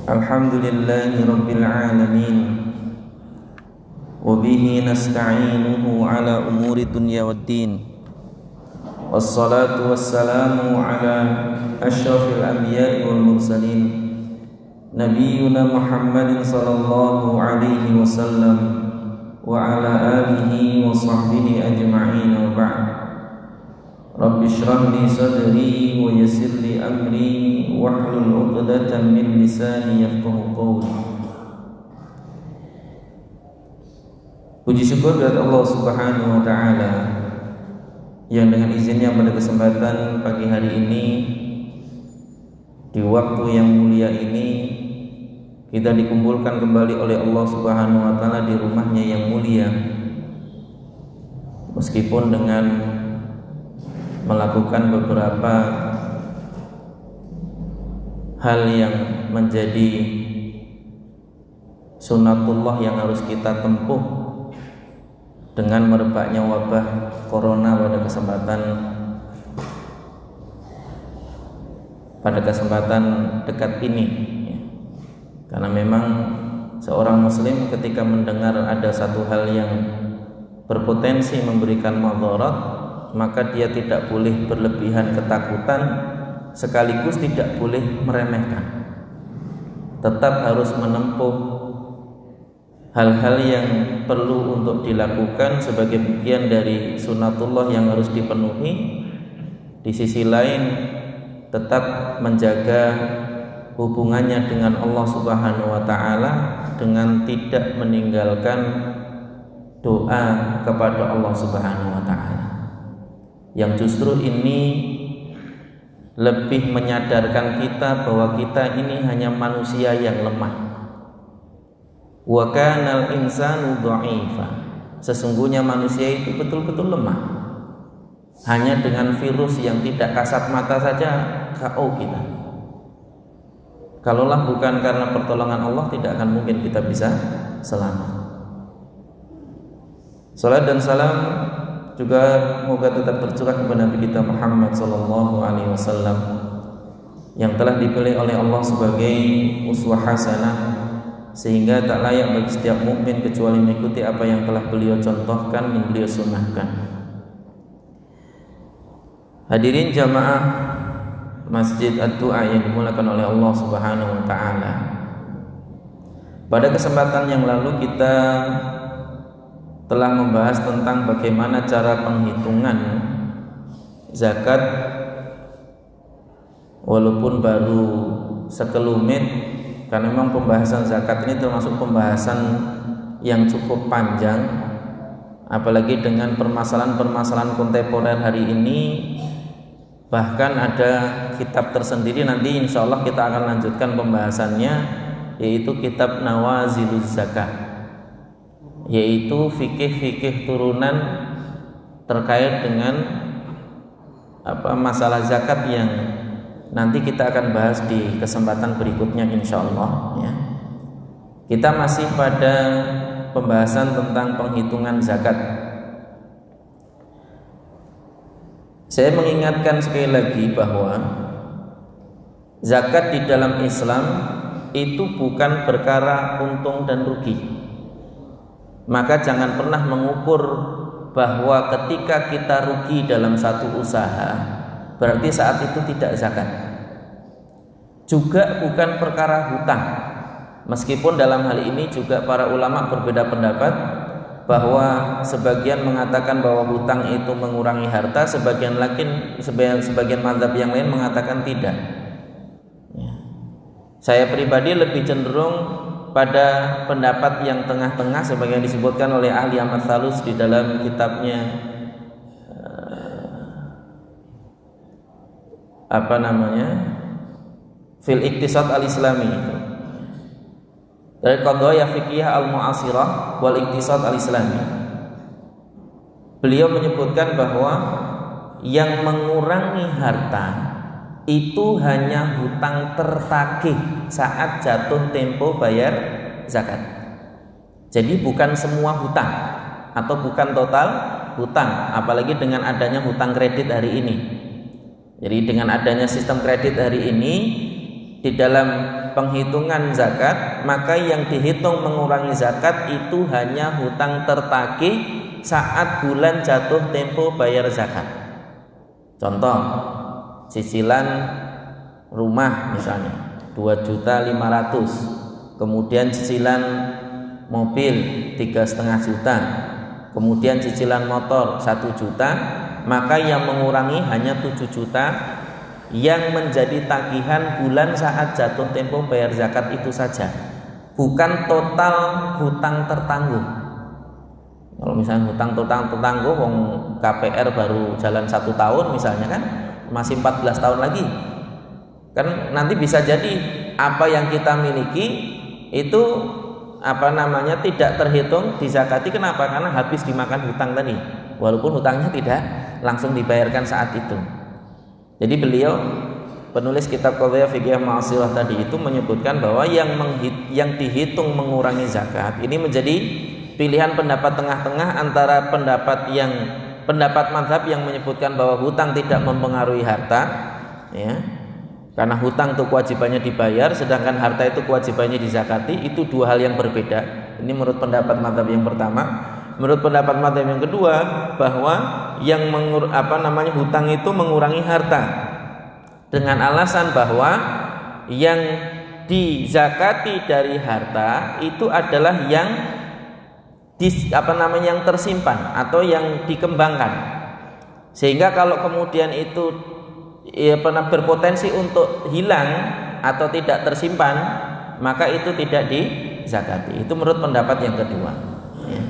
Alhamdulillahi Rabbil Alamin. Wabihi nasta'inuhu ala umuri dunya waddin. Wassalatu wassalamu ala ashrafil anbiya'i wal mursalin, Nabiyyuna Muhammadin sallallahu alaihi wasallam wa ala alihi wa sahbihi ajma'in, wa ba'd. Rabbi shrah li sadri wa yassir li amri wahlul 'uqdatam min lisani yafqahu qawli. Puji syukur kepada Allah Subhanahu wa taala yang dengan izinnya pada kesempatan pagi hari ini di waktu yang mulia ini kita dikumpulkan kembali oleh Allah Subhanahu wa taala di rumahnya yang mulia, meskipun dengan melakukan beberapa hal yang menjadi sunatullah yang harus kita tempuh dengan merebaknya wabah corona pada kesempatan dekat ini. Karena memang seorang muslim ketika mendengar ada satu hal yang berpotensi memberikan madarat, maka dia tidak boleh berlebihan ketakutan, sekaligus tidak boleh meremehkan. Tetap harus menempuh hal-hal yang perlu untuk dilakukan sebagai bagian dari sunatullah yang harus dipenuhi. Di sisi lain tetap menjaga hubungannya dengan Allah Subhanahu wa taala dengan tidak meninggalkan doa kepada Allah Subhanahu wa taala. Yang justru ini lebih menyadarkan kita bahwa kita ini hanya manusia yang lemah. Wa kanal insanu dha'ifa. Sesungguhnya manusia itu betul-betul lemah. Hanya dengan virus yang tidak kasat mata saja KO kita. Kalaulah bukan karena pertolongan Allah, tidak akan mungkin kita bisa selamat. Salat dan salam juga semoga tetap tercurah kepada Nabi kita Muhammad sallallahu alaihi wasallam yang telah dipilih oleh Allah sebagai uswah hasanah, sehingga tak layak bagi setiap mukmin kecuali mengikuti apa yang telah beliau contohkan dan beliau sunnahkan. Hadirin jamaah Masjid Ad-Du'a yang dimuliakan oleh Allah Subhanahu wa taala. Pada kesempatan yang lalu kita telah membahas tentang bagaimana cara penghitungan zakat, walaupun baru sekelumit, karena memang pembahasan zakat ini termasuk pembahasan yang cukup panjang, apalagi dengan permasalahan-permasalahan kontemporer hari ini. Bahkan ada kitab tersendiri, nanti insya Allah kita akan lanjutkan pembahasannya, yaitu kitab Nawaziluz Zakat, yaitu fikih-fikih turunan terkait dengan masalah zakat yang nanti kita akan bahas di kesempatan berikutnya insyaallah ya. Kita masih pada pembahasan tentang penghitungan zakat. Saya mengingatkan sekali lagi bahwa zakat di dalam Islam itu bukan perkara untung dan rugi. Maka jangan pernah mengukur bahwa ketika kita rugi dalam satu usaha berarti saat itu tidak zakat. Juga bukan perkara hutang. Meskipun dalam hal ini juga para ulama berbeda pendapat, bahwa sebagian mengatakan bahwa hutang itu mengurangi harta, sebagian mazhab yang lain mengatakan tidak. Saya pribadi lebih cenderung pada pendapat yang tengah-tengah, sebagaimana disebutkan oleh ahli Ahmad Thalus di dalam kitabnya Fil Iqtisad Al-Islami, dari Qadaya Fiqhiyah Al-Mu'asirah wal Iqtisad Al-Islami. Beliau menyebutkan bahwa yang mengurangi harta itu hanya hutang tertagih saat jatuh tempo bayar zakat. Jadi bukan semua hutang atau bukan total hutang, apalagi dengan adanya hutang kredit hari ini. Jadi dengan adanya sistem kredit hari ini, di dalam penghitungan zakat, maka yang dihitung mengurangi zakat itu hanya hutang tertagih saat bulan jatuh tempo bayar zakat. Contoh, cicilan rumah misalnya 2.500.000, kemudian cicilan mobil 3,5 juta, kemudian cicilan motor 1 juta, maka yang mengurangi hanya 7 juta yang menjadi tagihan bulan saat jatuh tempo bayar zakat itu saja, bukan total hutang tertangguh. Kalau misalnya hutang total tertangguh, wong KPR baru jalan 1 tahun misalnya kan, masih 14 tahun lagi kan, nanti bisa jadi apa yang kita miliki itu tidak terhitung dizakati. Kenapa? Karena habis dimakan hutang tadi, walaupun hutangnya tidak langsung dibayarkan saat itu. Jadi beliau, penulis kitab Qadhiyah Fiqhiyah Ma'asirah tadi itu menyebutkan bahwa yang dihitung mengurangi zakat ini menjadi pilihan pendapat tengah-tengah antara pendapat mazhab yang menyebutkan bahwa hutang tidak mempengaruhi harta, ya, karena hutang itu kewajibannya dibayar, sedangkan harta itu kewajibannya dizakati. Itu dua hal yang berbeda. Ini menurut pendapat mazhab yang pertama. Menurut pendapat mazhab yang kedua, bahwa yang hutang itu mengurangi harta dengan alasan bahwa yang dizakati dari harta itu adalah yang yang tersimpan atau yang dikembangkan, sehingga kalau kemudian itu berpotensi untuk hilang atau tidak tersimpan, maka itu tidak dizakati. Itu menurut pendapat yang kedua, ya.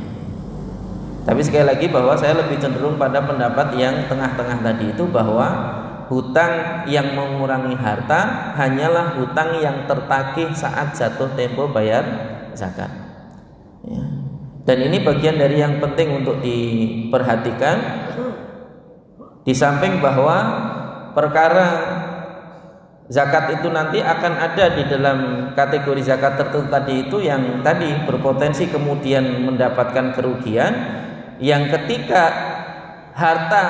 Tapi sekali lagi bahwa saya lebih cenderung pada pendapat yang tengah-tengah tadi itu, bahwa hutang yang mengurangi harta hanyalah hutang yang tertagih saat jatuh tempo bayar zakat, ya. Dan ini bagian dari yang penting untuk diperhatikan. Di samping bahwa perkara zakat itu nanti akan ada di dalam kategori zakat tertentu tadi itu, yang tadi berpotensi kemudian mendapatkan kerugian, yang ketika harta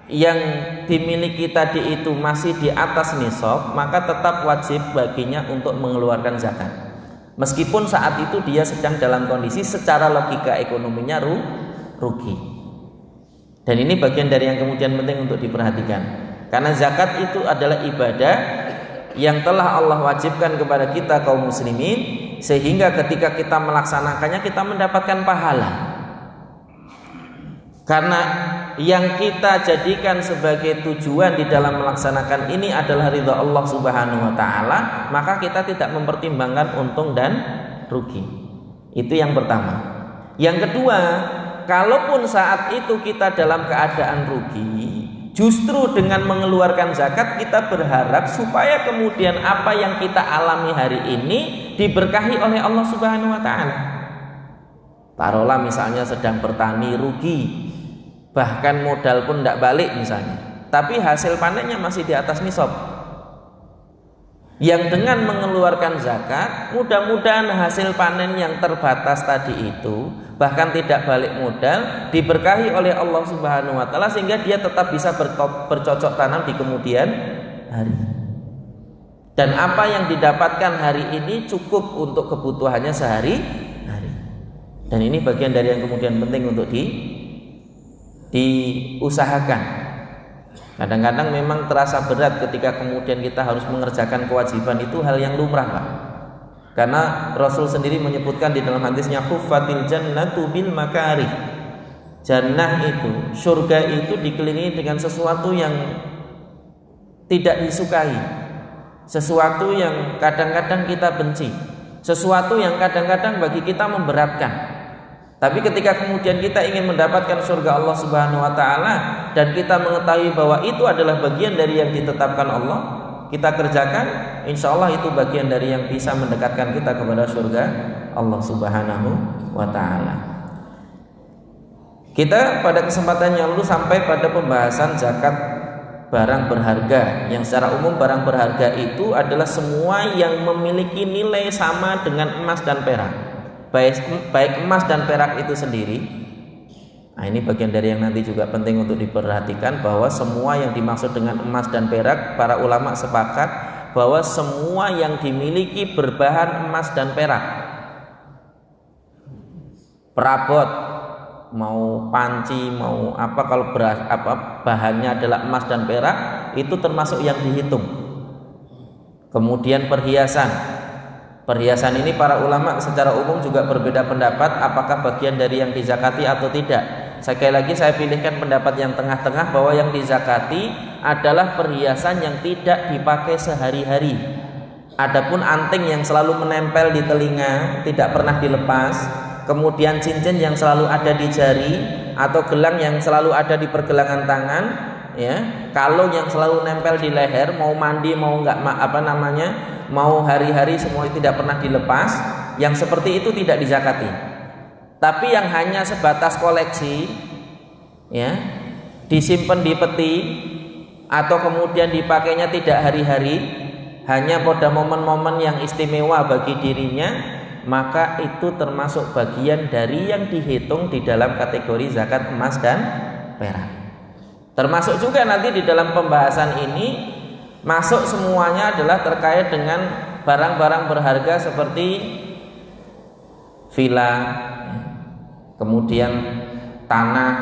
yang dimiliki tadi itu masih di atas nisab, maka tetap wajib baginya untuk mengeluarkan zakat, meskipun saat itu dia sedang dalam kondisi secara logika ekonominya rugi. Dan ini bagian dari yang kemudian penting untuk diperhatikan, karena zakat itu adalah ibadah yang telah Allah wajibkan kepada kita kaum muslimin, sehingga ketika kita melaksanakannya kita mendapatkan pahala. Karena yang kita jadikan sebagai tujuan di dalam melaksanakan ini adalah ridha Allah Subhanahu wa taala, maka kita tidak mempertimbangkan untung dan rugi. Itu yang pertama. Yang kedua, kalaupun saat itu kita dalam keadaan rugi, justru dengan mengeluarkan zakat kita berharap supaya kemudian apa yang kita alami hari ini diberkahi oleh Allah Subhanahu wa taala. Taruhlah misalnya sedang bertani rugi, bahkan modal pun tidak balik misalnya, tapi hasil panennya masih di atas nisab. Yang dengan mengeluarkan zakat, mudah-mudahan hasil panen yang terbatas tadi itu, bahkan tidak balik modal, diberkahi oleh Allah Subhanahu wa taala, sehingga dia tetap bisa bercocok tanam di kemudian hari. Dan apa yang didapatkan hari ini cukup untuk kebutuhannya sehari-hari. Dan ini bagian dari yang kemudian penting untuk diusahakan. Kadang-kadang memang terasa berat ketika kemudian kita harus mengerjakan kewajiban, itu hal yang lumrah, Pak. Karena Rasul sendiri menyebutkan di dalam hadisnya, khuffatil jannatu bil makarih. Jannah itu, surga itu dikelilingi dengan sesuatu yang tidak disukai, sesuatu yang kadang-kadang kita benci, sesuatu yang kadang-kadang bagi kita memberatkan. Tapi ketika kemudian kita ingin mendapatkan surga Allah Subhanahu wa taala dan kita mengetahui bahwa itu adalah bagian dari yang ditetapkan Allah, kita kerjakan, insya Allah itu bagian dari yang bisa mendekatkan kita kepada surga Allah Subhanahu wa taala. Kita pada kesempatan yang lalu sampai pada pembahasan zakat barang berharga, yang secara umum barang berharga itu adalah semua yang memiliki nilai sama dengan emas dan perak. Baik emas dan perak itu sendiri. Nah, ini bagian dari yang nanti juga penting untuk diperhatikan, bahwa semua yang dimaksud dengan emas dan perak, para ulama sepakat bahwa semua yang dimiliki berbahan emas dan perak, perabot, mau panci, mau apa, kalau bahannya adalah emas dan perak, itu termasuk yang dihitung. Kemudian perhiasan ini para ulama secara umum juga berbeda pendapat apakah bagian dari yang dizakati atau tidak. Sekali lagi saya pilihkan pendapat yang tengah-tengah, bahwa yang dizakati adalah perhiasan yang tidak dipakai sehari-hari. Adapun anting yang selalu menempel di telinga, tidak pernah dilepas, kemudian cincin yang selalu ada di jari, atau gelang yang selalu ada di pergelangan tangan, ya, kalung yang selalu nempel di leher, mau mandi mau mau hari-hari semua itu tidak pernah dilepas, yang seperti itu tidak dizakati. Tapi yang hanya sebatas koleksi, ya, disimpan di peti atau kemudian dipakainya tidak hari-hari, hanya pada momen-momen yang istimewa bagi dirinya, maka itu termasuk bagian dari yang dihitung di dalam kategori zakat emas dan perak. Termasuk juga nanti di dalam pembahasan ini masuk semuanya adalah terkait dengan barang-barang berharga seperti villa, kemudian tanah,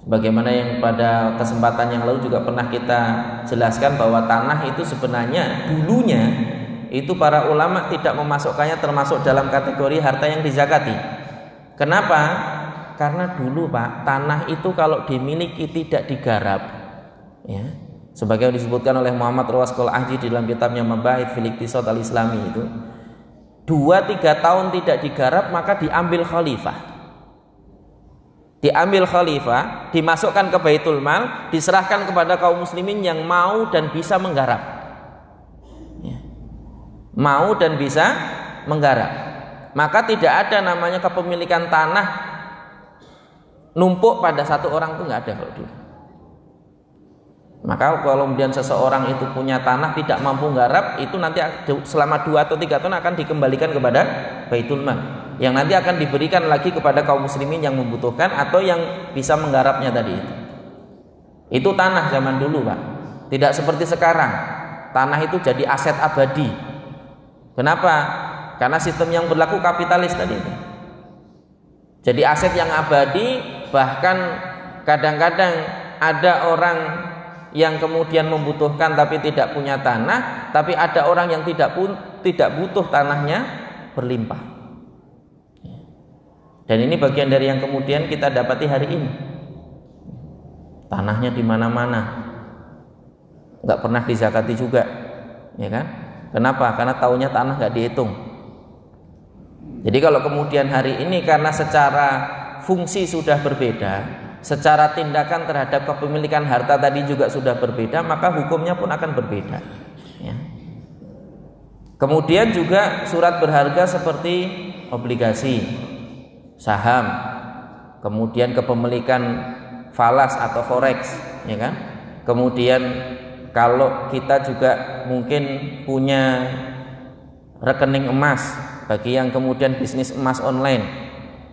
bagaimana yang pada kesempatan yang lalu juga pernah kita jelaskan bahwa tanah itu sebenarnya dulunya itu para ulama tidak memasukkannya termasuk dalam kategori harta yang dizakati. Kenapa? Karena dulu Pak, tanah itu kalau dimiliki tidak digarap, ya, sebagai disebutkan oleh Muhammad Rawasqul Ahji di dalam kitabnya Mabahith fil Iqtisad al-Islami, itu 2-3 tahun tidak digarap maka diambil khalifah. Diambil khalifah, dimasukkan ke Baitul Mal, diserahkan kepada kaum muslimin yang mau dan bisa menggarap. Ya. Mau dan bisa menggarap. Maka tidak ada namanya kepemilikan tanah numpuk pada satu orang, itu nggak ada kalau dulu. Maka kalau kemudian seseorang itu punya tanah tidak mampu garap, itu nanti selama 2 atau 3 tahun akan dikembalikan kepada Baitul Mal, yang nanti akan diberikan lagi kepada kaum muslimin yang membutuhkan atau yang bisa menggarapnya tadi itu. Itu tanah zaman dulu Pak, tidak seperti sekarang. Tanah itu jadi aset abadi. Kenapa? Karena sistem yang berlaku kapitalis tadi itu. Jadi aset yang abadi, bahkan kadang-kadang ada orang yang kemudian membutuhkan tapi tidak punya tanah, tapi ada orang yang tidak butuh, tanahnya berlimpah. Dan ini bagian dari yang kemudian kita dapati hari ini. Tanahnya di mana-mana, nggak pernah dizakati juga, ya kan? Kenapa? Karena taunya tanah nggak dihitung. Jadi kalau kemudian hari ini karena secara fungsi sudah berbeda, secara tindakan terhadap kepemilikan harta tadi juga sudah berbeda, maka hukumnya pun akan berbeda, ya. Kemudian juga surat berharga seperti obligasi, saham, kemudian kepemilikan falas atau forex, ya kan? Kemudian kalau kita juga mungkin punya rekening emas, bagi yang kemudian bisnis emas online,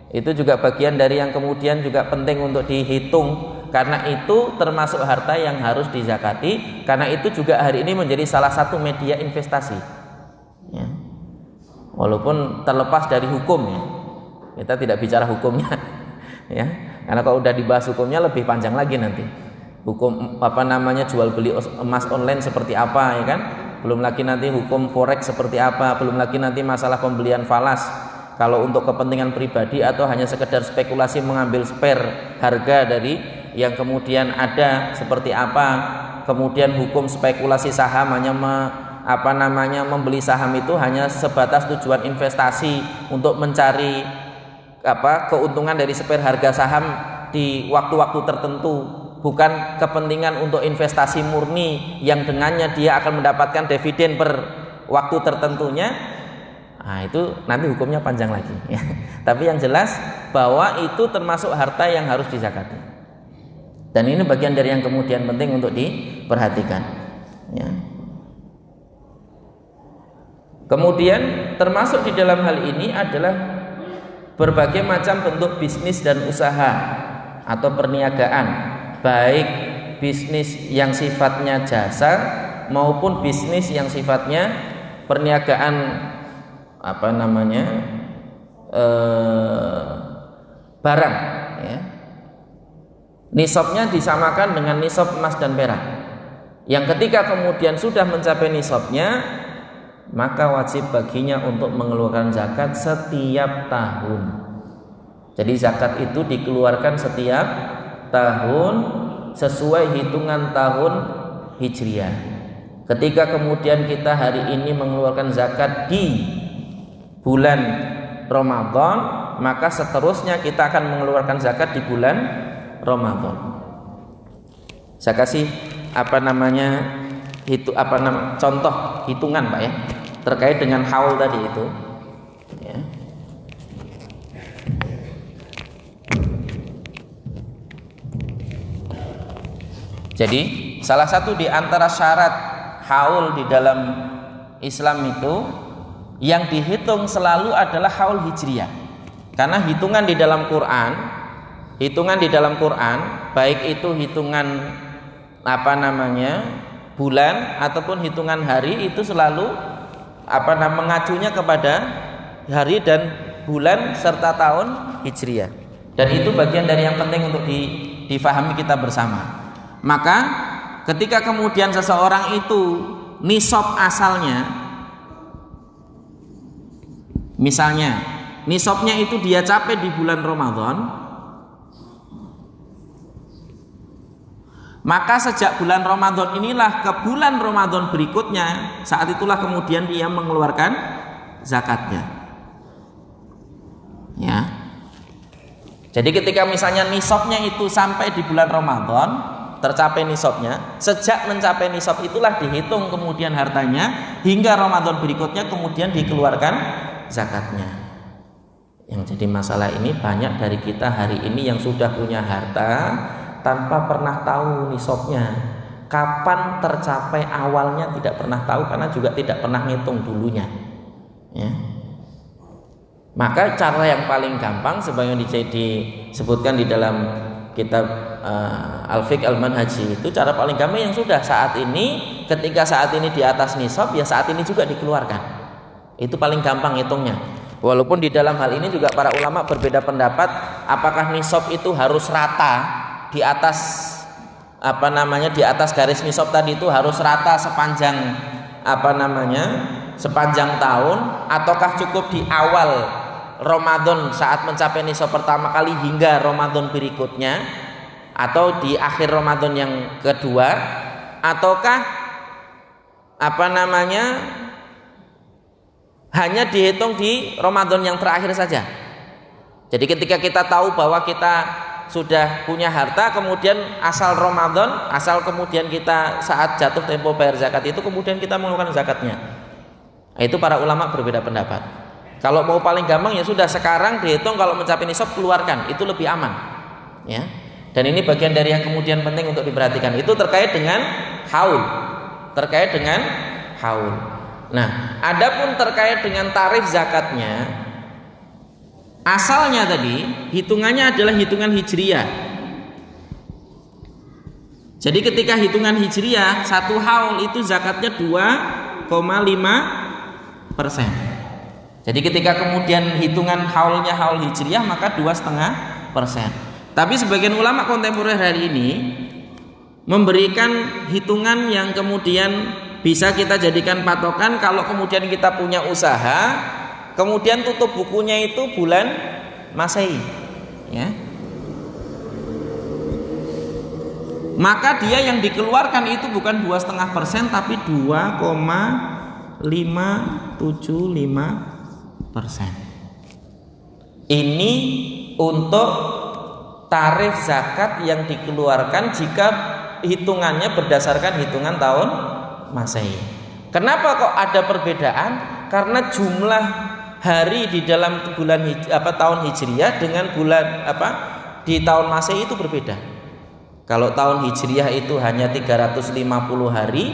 itu juga bagian dari yang kemudian juga penting untuk dihitung, karena itu termasuk harta yang harus dizakati, karena itu juga hari ini menjadi salah satu media investasi, ya. Walaupun terlepas dari hukum, ya, kita tidak bicara hukumnya, ya, karena kalau udah dibahas hukumnya lebih panjang lagi nanti. Hukum jual beli emas online seperti apa, ya kan? Belum lagi nanti hukum forex seperti apa, belum lagi nanti masalah pembelian falas. Kalau untuk kepentingan pribadi atau hanya sekedar spekulasi mengambil spare harga dari yang kemudian ada seperti apa. Kemudian hukum spekulasi saham hanya membeli saham itu hanya sebatas tujuan investasi untuk mencari keuntungan dari spare harga saham di waktu-waktu tertentu, bukan kepentingan untuk investasi murni yang dengannya dia akan mendapatkan dividen per waktu tertentunya. Nah, itu nanti hukumnya panjang lagi, ya. Tapi yang jelas bahwa itu termasuk harta yang harus dizakati. Dan ini bagian dari yang kemudian penting untuk diperhatikan, ya. Kemudian termasuk di dalam hal ini adalah berbagai macam bentuk bisnis dan usaha atau perniagaan, baik bisnis yang sifatnya jasa maupun bisnis yang sifatnya perniagaan barang, ya. Nisabnya disamakan dengan nisab emas dan perak. Yang ketika kemudian sudah mencapai nisabnya, maka wajib baginya untuk mengeluarkan zakat setiap tahun. Jadi zakat itu dikeluarkan setiap tahun sesuai hitungan tahun Hijriah. Ketika kemudian kita hari ini mengeluarkan zakat di bulan Ramadan, maka seterusnya kita akan mengeluarkan zakat di bulan Ramadan. Saya kasih contoh hitungan, Pak, ya, terkait dengan haul tadi itu, ya. Jadi salah satu di antara syarat haul di dalam Islam itu yang dihitung selalu adalah haul hijriyah. Karena hitungan di dalam Quran, baik itu hitungan bulan ataupun hitungan hari, itu selalu mengacunya kepada hari dan bulan serta tahun hijriyah. Dan itu bagian dari yang penting untuk difahami kita bersama. Maka ketika kemudian seseorang itu nisab asalnya, misalnya nisabnya itu dia capai di bulan Ramadan, maka sejak bulan Ramadan inilah ke bulan Ramadan berikutnya, saat itulah kemudian dia mengeluarkan zakatnya, ya. Jadi ketika misalnya nisabnya itu sampai di bulan Ramadan, tercapai nisabnya, sejak mencapai nisab itulah dihitung kemudian hartanya hingga Ramadan berikutnya kemudian dikeluarkan zakatnya. Yang jadi masalah ini banyak dari kita hari ini yang sudah punya harta tanpa pernah tahu nisabnya. Kapan tercapai awalnya tidak pernah tahu, karena juga tidak pernah ngitung dulunya, ya. Maka cara yang paling gampang sebagaimana disebutkan di dalam kitab Al-Fiqh Al-Manhaji, itu cara paling gampang yang sudah saat ini, ketika saat ini di atas nisab, ya saat ini juga dikeluarkan. Itu paling gampang hitungnya. Walaupun di dalam hal ini juga para ulama berbeda pendapat, apakah nisab itu harus rata di atas di atas garis nisab tadi itu harus rata sepanjang sepanjang tahun, ataukah cukup di awal Ramadan saat mencapai nisab pertama kali hingga Ramadan berikutnya, atau di akhir Ramadan yang kedua, ataukah hanya dihitung di Ramadan yang terakhir saja. Jadi ketika kita tahu bahwa kita sudah punya harta, kemudian asal kemudian kita saat jatuh tempo bayar zakat itu kemudian kita mengeluarkan zakatnya. Nah, itu para ulama berbeda pendapat. Kalau mau paling gampang ya sudah sekarang dihitung, kalau mencapai nisab keluarkan, itu lebih aman, ya. Dan ini bagian dari yang kemudian penting untuk diperhatikan. Itu terkait dengan haul. Nah, adapun terkait dengan tarif zakatnya, asalnya tadi hitungannya adalah hitungan hijriyah. Jadi ketika hitungan hijriyah, satu haul itu zakatnya 2,5%. Jadi ketika kemudian hitungan haulnya haul hijriyah, maka 2,5%. Tapi sebagian ulama kontemporer hari ini memberikan hitungan yang kemudian bisa kita jadikan patokan. Kalau kemudian kita punya usaha, kemudian tutup bukunya itu bulan Masehi, ya, maka dia yang dikeluarkan itu bukan 2,5%, tapi 2,575%. Ini untuk tarif zakat yang dikeluarkan jika hitungannya berdasarkan hitungan tahun Masehi. Kenapa kok ada perbedaan? Karena jumlah hari di dalam tahun Hijriyah dengan di tahun Masehi itu berbeda. Kalau tahun Hijriyah itu hanya 350 hari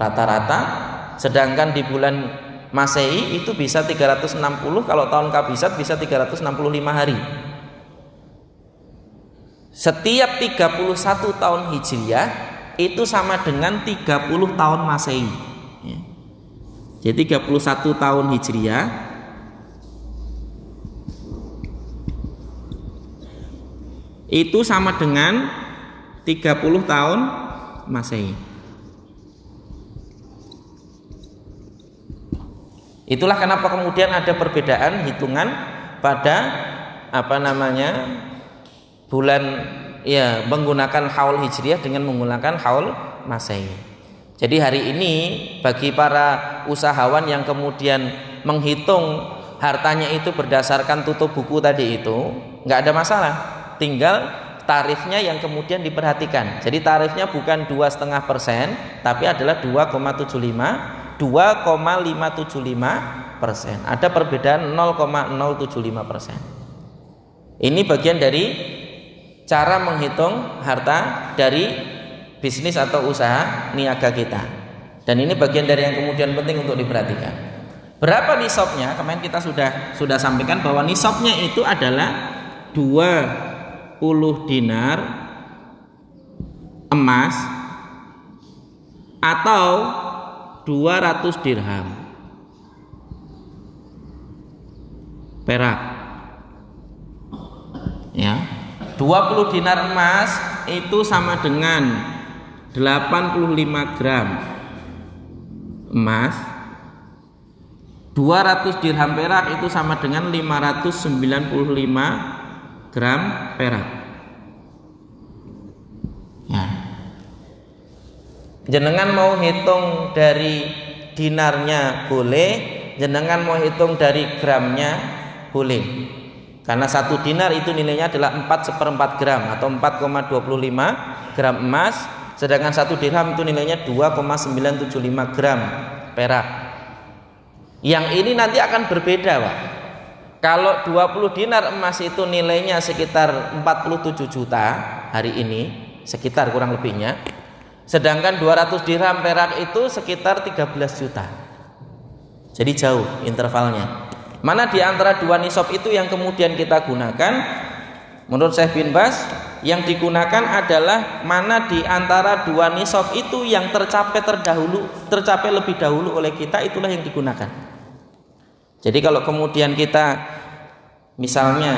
rata-rata, sedangkan di bulan Masehi itu bisa 360, kalau tahun Kabisat bisa 365 hari. Setiap 31 tahun Hijriyah itu sama dengan 30 tahun Masehi. Ya. Jadi 31 tahun Hijriah itu sama dengan 30 tahun Masehi. Itulah kenapa kemudian ada perbedaan hitungan pada bulan ya menggunakan haul hijriah dengan menggunakan haul masehi. Jadi hari ini bagi para usahawan yang kemudian menghitung hartanya itu berdasarkan tutup buku tadi itu nggak ada masalah, tinggal tarifnya yang kemudian diperhatikan. Jadi tarifnya bukan 2,5% tapi adalah 2,575%. Ada perbedaan 0,075%. Ini bagian dari cara menghitung harta dari bisnis atau usaha niaga kita. Dan ini bagian dari yang kemudian penting untuk diperhatikan. Berapa nisabnya? Kemarin kita sudah sampaikan bahwa nisabnya itu adalah 20 dinar emas atau 200 dirham perak. Ya, 20 dinar emas itu sama dengan 85 gram emas. 200 dirham perak itu sama dengan 595 gram perak. Ya. Jenengan mau hitung dari dinarnya boleh, jenengan mau hitung dari gramnya boleh. Karena 1 dinar itu nilainya adalah 4/4 gram atau 4,25 gram emas, sedangkan 1 dirham itu nilainya 2,975 gram perak. Yang ini nanti akan berbeda, Pak. Kalau 20 dinar emas itu nilainya sekitar 47 juta hari ini, sekitar kurang lebihnya. Sedangkan 200 dirham perak itu sekitar 13 juta. Jadi jauh intervalnya. Mana di antara dua nisab itu yang kemudian kita gunakan? Menurut Syekh bin Baz, yang digunakan adalah mana di antara dua nisab itu yang tercapai lebih dahulu oleh kita, itulah yang digunakan. Jadi kalau kemudian kita misalnya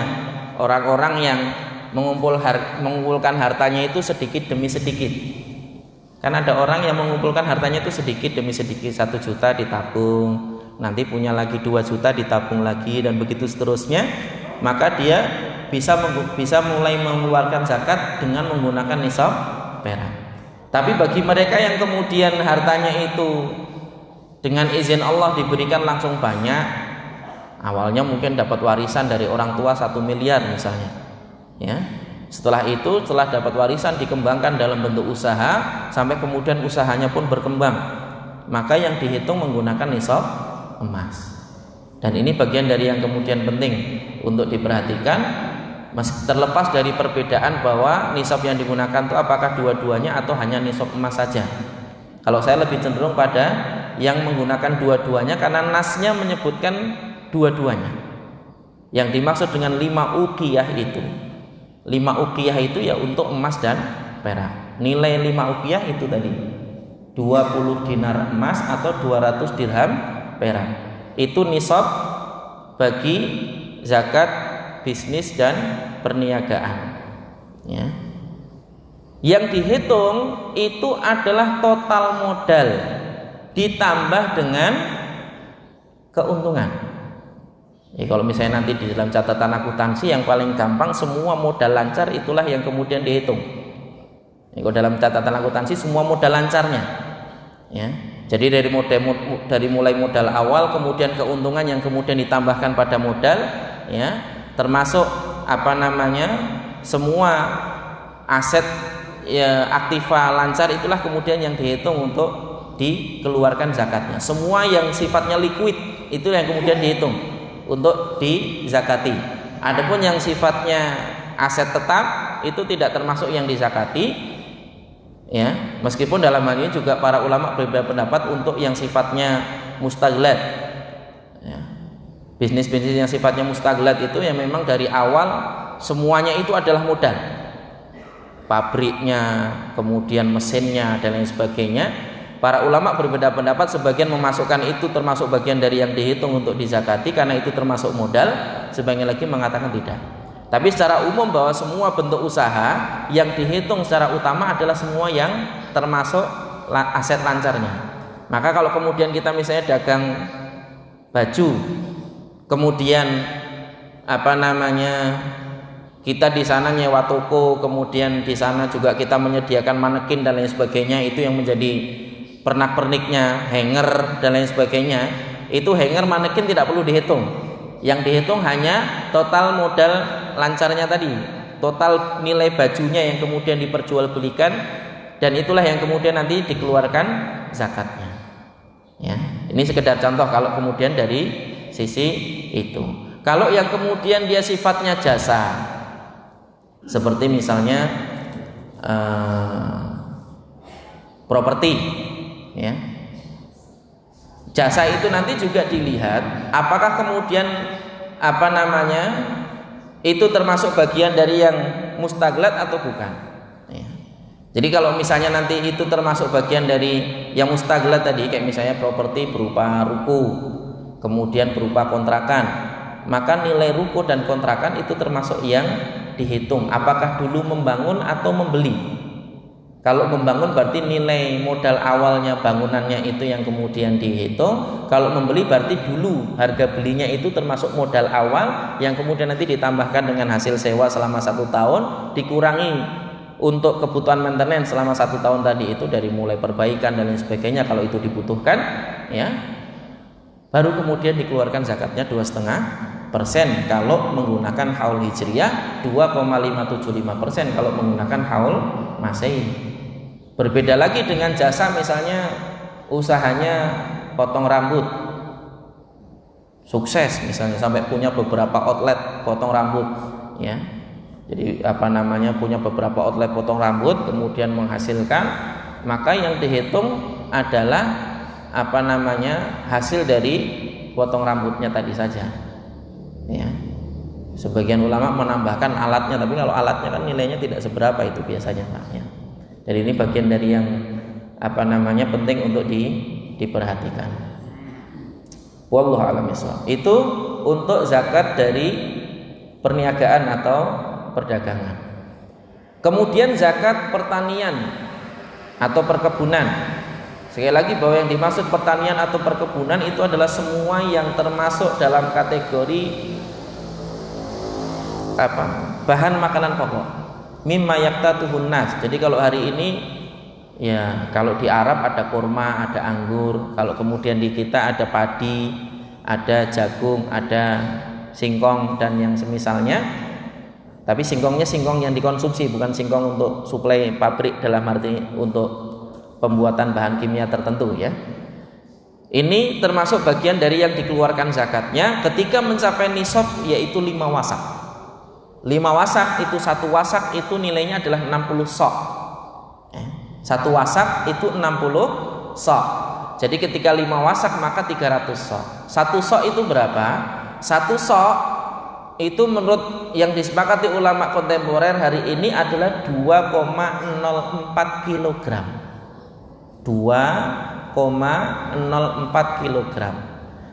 orang-orang yang mengumpulkan hartanya itu sedikit demi sedikit. Kan ada orang yang mengumpulkan hartanya itu sedikit demi sedikit, 1 juta ditabung, nanti punya lagi 2 juta ditabung lagi, dan begitu seterusnya. Maka dia bisa mulai mengeluarkan zakat dengan menggunakan nisab perak. Tapi bagi mereka yang kemudian hartanya itu dengan izin Allah diberikan langsung banyak, awalnya mungkin dapat warisan dari orang tua 1 miliar misalnya, ya. Setelah dapat warisan dikembangkan dalam bentuk usaha sampai kemudian usahanya pun berkembang, maka yang dihitung menggunakan nisab emas. Dan ini bagian dari yang kemudian penting untuk diperhatikan, terlepas dari perbedaan bahwa nisab yang digunakan itu apakah dua-duanya atau hanya nisab emas saja. Kalau saya lebih cenderung pada yang menggunakan dua-duanya karena nasnya menyebutkan dua-duanya. Yang dimaksud dengan 5 uqiyah itu ya untuk emas dan perak. Nilai 5 uqiyah itu tadi 20 dinar emas atau 200 dirham perak. Itu nisab bagi zakat bisnis dan perniagaan, ya. Yang dihitung itu adalah total modal ditambah dengan keuntungan. Ya, kalau misalnya nanti di dalam catatan akuntansi yang paling gampang semua modal lancar itulah yang kemudian dihitung. Ya, kalau dalam catatan akuntansi semua modal lancarnya, ya. Jadi dari mulai modal awal kemudian keuntungan yang kemudian ditambahkan pada modal, ya, termasuk semua aset ya, aktiva lancar itulah kemudian yang dihitung untuk dikeluarkan zakatnya. Semua yang sifatnya liquid itu yang kemudian dihitung untuk dizakati. Adapun yang sifatnya aset tetap itu tidak termasuk yang dizakati, ya. Meskipun dalam hal ini juga para ulama berbeda pendapat untuk yang sifatnya mustaghlad, ya. Bisnis-bisnis yang sifatnya mustaghlad itu yang memang dari awal semuanya itu adalah modal. pabriknya, kemudian mesinnya dan lain sebagainya. Para ulama berbeda pendapat, sebagian memasukkan itu termasuk bagian dari yang dihitung untuk dizakati karena itu termasuk modal, sebagian lagi mengatakan tidak. Tapi secara umum bahwa semua bentuk usaha yang dihitung secara utama adalah semua yang termasuk aset lancarnya. Maka kalau kemudian kita misalnya dagang baju, kemudian kita di sana nyewa toko, kemudian di sana juga kita menyediakan manekin dan lain sebagainya, itu yang menjadi pernak-perniknya, hanger dan lain sebagainya. Itu hanger, manekin tidak perlu dihitung. Yang dihitung hanya total modal lancarnya tadi, total nilai bajunya yang kemudian diperjualbelikan, dan itulah yang kemudian nanti dikeluarkan zakatnya. Ya, ini sekedar contoh kalau kemudian dari sisi itu. Kalau yang kemudian dia sifatnya jasa, seperti misalnya properti, ya. Jasa itu nanti juga dilihat apakah kemudian itu termasuk bagian dari yang mustaglat atau bukan. Ya. Jadi kalau misalnya nanti itu termasuk bagian dari yang mustaglat tadi, kayak misalnya properti berupa ruko, kemudian berupa kontrakan, maka nilai ruko dan kontrakan itu termasuk yang dihitung. Apakah dulu membangun atau membeli? Kalau membangun berarti nilai modal awalnya bangunannya itu yang kemudian dihitung. Kalau membeli berarti dulu harga belinya itu termasuk modal awal yang kemudian nanti ditambahkan dengan hasil sewa selama 1 tahun, dikurangi untuk kebutuhan maintenance selama 1 tahun tadi itu, dari mulai perbaikan dan lain sebagainya kalau itu dibutuhkan, ya. Baru kemudian dikeluarkan zakatnya 2,5% kalau menggunakan haul hijriyah, 2,575% kalau menggunakan haul masehi. Berbeda lagi dengan jasa, misalnya usahanya potong rambut, sukses misalnya sampai punya beberapa outlet potong rambut, ya. Jadi punya beberapa outlet potong rambut kemudian menghasilkan, maka yang dihitung adalah hasil dari potong rambutnya tadi saja, ya. Sebagian ulama menambahkan alatnya, tapi kalau alatnya kan nilainya tidak seberapa itu biasanya, Pak, ya. Jadi ini bagian dari yang penting untuk diperhatikan. Wallahu a'lam bishawab. Itu untuk zakat dari perniagaan atau perdagangan. Kemudian zakat pertanian atau perkebunan. Sekali lagi bahwa yang dimaksud pertanian atau perkebunan itu adalah semua yang termasuk dalam kategori bahan makanan pokok. Mimma yaktatuhun nas. Jadi kalau hari ini, ya, kalau di Arab ada kurma, ada anggur. Kalau kemudian di kita ada padi, ada jagung, ada singkong dan yang semisalnya. Tapi singkongnya singkong yang dikonsumsi, bukan singkong untuk suplai pabrik dalam arti untuk pembuatan bahan kimia tertentu, ya. Ini termasuk bagian dari yang dikeluarkan zakatnya ketika mencapai nisab, yaitu 5 wasak. 5 wasak itu, 1 wasak itu nilainya adalah 60 sok. 1 wasak itu 60 sok. Jadi ketika 5 wasak maka 300 sok. 1 sok itu berapa? 1 sok itu menurut yang disepakati ulama kontemporer hari ini adalah 2,04 kg. 2,04 kg.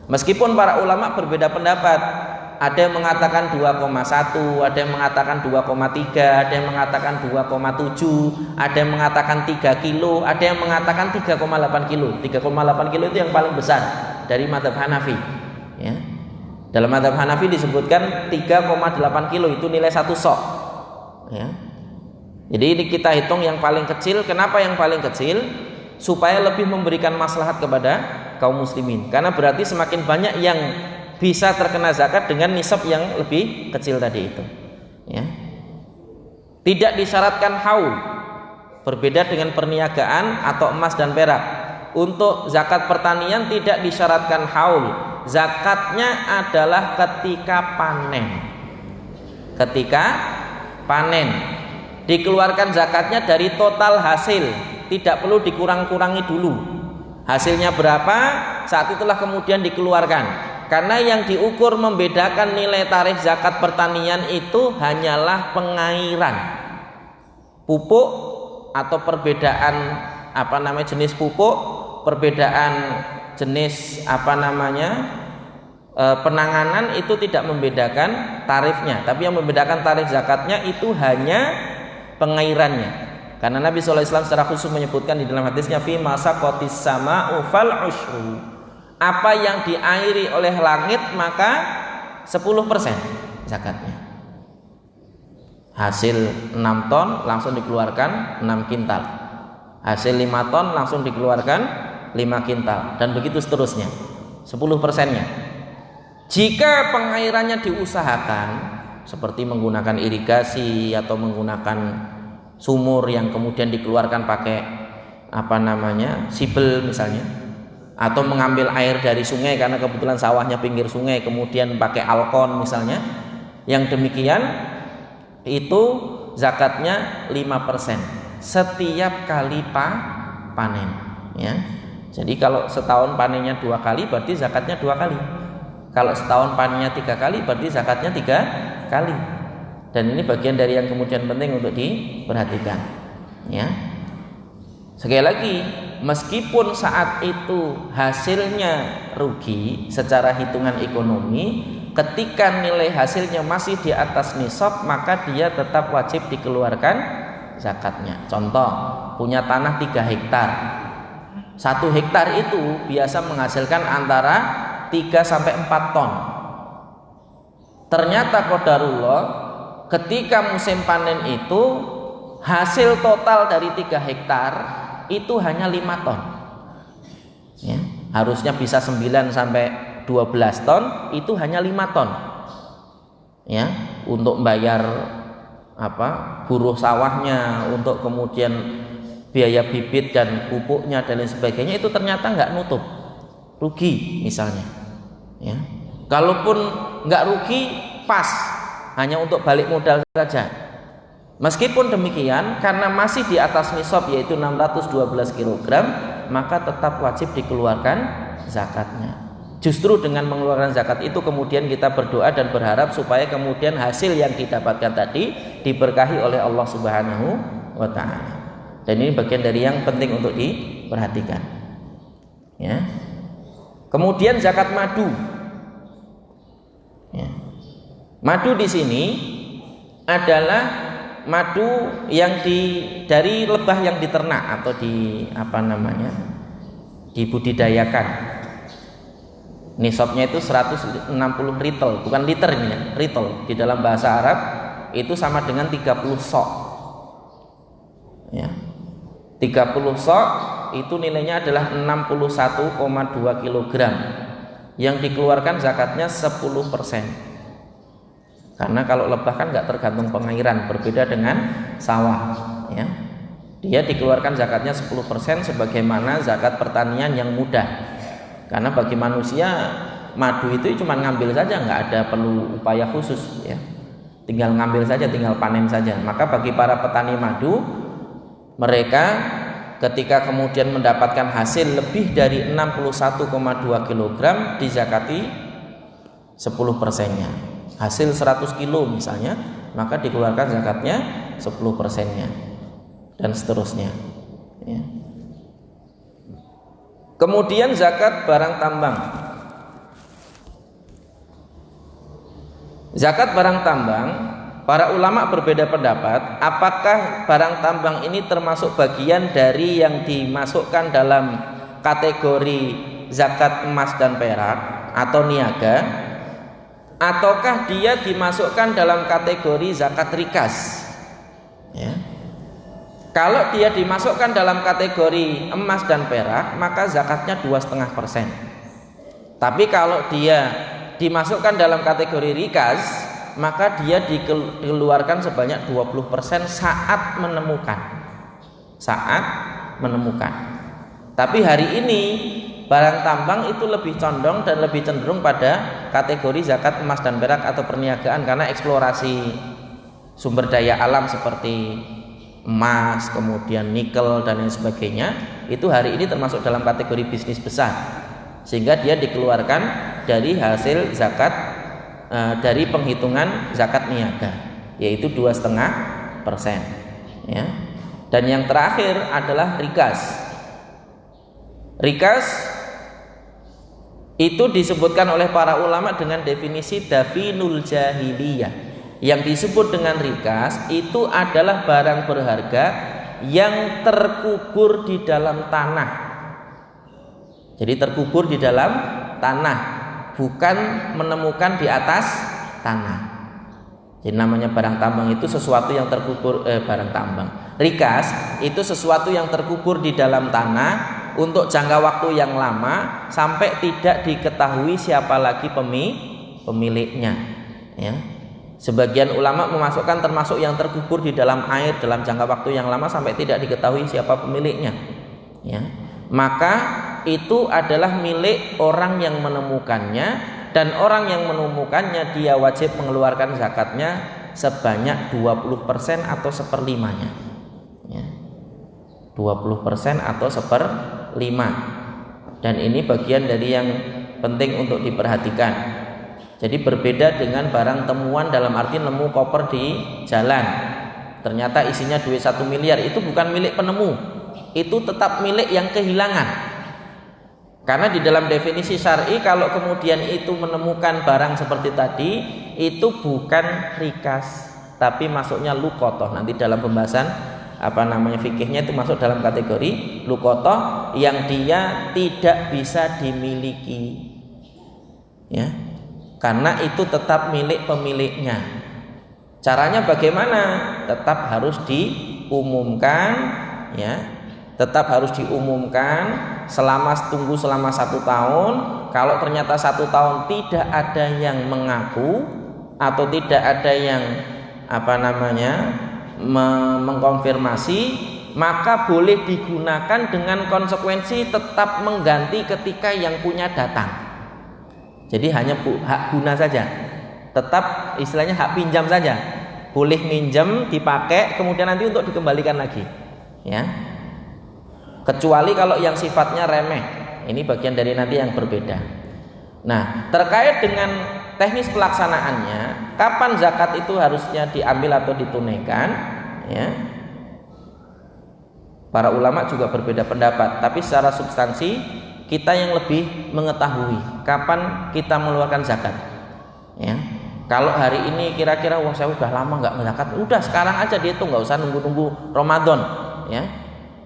Meskipun para ulama berbeda pendapat. Ada yang mengatakan 2,1, ada yang mengatakan 2,3, ada yang mengatakan 2,7, ada yang mengatakan 3 kilo, ada yang mengatakan 3,8 kilo. 3,8 kilo itu yang paling besar dari mazhab Hanafi, ya. Dalam mazhab Hanafi disebutkan 3,8 kilo itu nilai 1 sok, ya. Jadi ini kita hitung yang paling kecil. Kenapa yang paling kecil? Supaya lebih memberikan maslahat kepada kaum muslimin. Karena berarti semakin banyak yang bisa terkena zakat dengan nisab yang lebih kecil tadi itu, ya. Tidak disyaratkan haul, berbeda dengan perniagaan atau emas dan perak. Untuk zakat pertanian tidak disyaratkan haul, zakatnya adalah ketika panen. Ketika panen dikeluarkan zakatnya dari total hasil, tidak perlu dikurang-kurangi dulu. Hasilnya berapa, saat itulah kemudian dikeluarkan. Karena yang diukur membedakan nilai tarif zakat pertanian itu hanyalah pengairan. pupuk atau perbedaan jenis pupuk, perbedaan jenis penanganan itu tidak membedakan tarifnya, tapi yang membedakan tarif zakatnya itu hanya pengairannya. Karena Nabi SAW secara khusus menyebutkan di dalam hadisnya fi masa kotis sama ufal ushru, apa yang diairi oleh langit maka 10% zakatnya. Hasil 6 ton langsung dikeluarkan 6 kintal, hasil 5 ton langsung dikeluarkan 5 kintal, dan begitu seterusnya 10%-nya. Jika pengairannya diusahakan seperti menggunakan irigasi atau menggunakan sumur yang kemudian dikeluarkan pakai sibel misalnya, atau mengambil air dari sungai karena kebetulan sawahnya pinggir sungai kemudian pakai alkon misalnya, yang demikian itu zakatnya 5% setiap kali panen ya. Jadi kalau setahun panennya 2 kali berarti zakatnya 2 kali. Kalau setahun panennya 3 kali berarti zakatnya 3 kali. Dan ini bagian dari yang kemudian penting untuk diperhatikan ya. Sekali lagi, meskipun saat itu hasilnya rugi secara hitungan ekonomi, ketika nilai hasilnya masih di atas nisab, maka dia tetap wajib dikeluarkan zakatnya. Contoh, punya tanah 3 hektar. 1 hektar itu biasa menghasilkan antara 3-4 ton. Ternyata qadarullah ketika musim panen itu hasil total dari 3 hektar itu hanya 5 ton ya. Harusnya bisa 9-12 ton, itu hanya 5 ton ya, untuk membayar buruh sawahnya, untuk kemudian biaya bibit dan pupuknya dan lain sebagainya, itu ternyata nggak nutup rugi misalnya ya. Kalaupun nggak rugi, pas hanya untuk balik modal saja. Meskipun demikian, karena masih di atas nisab yaitu 612 kg, maka tetap wajib dikeluarkan zakatnya. Justru dengan mengeluarkan zakat itu kemudian kita berdoa dan berharap supaya kemudian hasil yang didapatkan tadi diberkahi oleh Allah Subhanahu wa ta'ala. Dan ini bagian dari yang penting untuk diperhatikan ya. Kemudian zakat madu ya. Madu di sini adalah madu yang dari lebah yang diternak atau dibudidayakan. Nisabnya itu 160 ritel, bukan liter ini ya, ritel. Di dalam bahasa Arab itu sama dengan 30 sok. Ya. 30 sok itu nilainya adalah 61,2 kg. Yang dikeluarkan zakatnya 10%. Karena kalau lebah kan nggak tergantung pengairan, berbeda dengan sawah ya. Dia dikeluarkan zakatnya 10% sebagaimana zakat pertanian yang mudah. Karena bagi manusia madu itu cuma ngambil saja, nggak ada perlu upaya khusus ya. Tinggal ngambil saja, tinggal panen saja. Maka bagi para petani madu, mereka ketika kemudian mendapatkan hasil lebih dari 61,2 kg dizakati 10%-nya. Hasil 100 kilo misalnya, maka dikeluarkan zakatnya 10%-nya dan seterusnya ya. Kemudian zakat barang tambang. Zakat barang tambang, para ulama berbeda pendapat apakah barang tambang ini termasuk bagian dari yang dimasukkan dalam kategori zakat emas dan perak atau niaga, ataukah dia dimasukkan dalam kategori zakat rikas ya. Kalau dia dimasukkan dalam kategori emas dan perak, maka zakatnya 2,5%. Tapi kalau dia dimasukkan dalam kategori rikas, maka dia dikeluarkan sebanyak 20% saat menemukan. Tapi hari ini barang tambang itu lebih condong dan lebih cenderung pada kategori zakat emas dan perak atau perniagaan, karena eksplorasi sumber daya alam seperti emas, kemudian nikel dan lain sebagainya, itu hari ini termasuk dalam kategori bisnis besar, sehingga dia dikeluarkan dari hasil zakat dari penghitungan zakat niaga, yaitu 2,5% ya. Dan yang terakhir adalah rikas. Rikas itu disebutkan oleh para ulama dengan definisi dafinul jahiliyah. Yang disebut dengan rikas itu adalah barang berharga yang terkubur di dalam tanah. Jadi terkubur di dalam tanah, bukan menemukan di atas tanah. Jadi namanya barang tambang itu sesuatu yang terkubur, barang tambang. Rikas itu sesuatu yang terkubur di dalam tanah untuk jangka waktu yang lama sampai tidak diketahui siapa lagi pemiliknya. Ya. Sebagian ulama memasukkan termasuk yang terkubur di dalam air dalam jangka waktu yang lama sampai tidak diketahui siapa pemiliknya. Ya. Maka itu adalah milik orang yang menemukannya, dan orang yang menemukannya dia wajib mengeluarkan zakatnya sebanyak 20% atau seperlimanya. Ya. 20% atau seperlima. Dan ini bagian dari yang penting untuk diperhatikan. Jadi berbeda dengan barang temuan dalam arti nemu koper di jalan, ternyata isinya duit 1 miliar, itu bukan milik penemu, itu tetap milik yang kehilangan. Karena di dalam definisi syar'i kalau kemudian itu menemukan barang seperti tadi, itu bukan rikas, tapi masuknya luqotoh. Nanti dalam pembahasan fikihnya itu masuk dalam kategori luqotoh yang dia tidak bisa dimiliki. Ya. Karena itu tetap milik pemiliknya. Caranya bagaimana? Tetap harus diumumkan, ya. Tetap harus diumumkan tunggu selama 1 tahun. Kalau ternyata 1 tahun tidak ada yang mengaku atau tidak ada yang mengkonfirmasi, maka boleh digunakan dengan konsekuensi tetap mengganti ketika yang punya datang. Jadi hanya hak guna saja, tetap istilahnya hak pinjam saja, boleh minjem dipakai kemudian nanti untuk dikembalikan lagi, ya. Kecuali kalau yang sifatnya remeh, ini bagian dari nanti yang berbeda. Nah, terkait dengan teknis pelaksanaannya, kapan zakat itu harusnya diambil atau ditunaikan, ya. Para ulama juga berbeda pendapat, tapi secara substansi kita yang lebih mengetahui kapan kita mengeluarkan zakat. Ya. Kalau hari ini kira-kira saya udah lama nggak zakat, udah sekarang aja dihitung, nggak usah nunggu-nunggu Ramadan. Ya.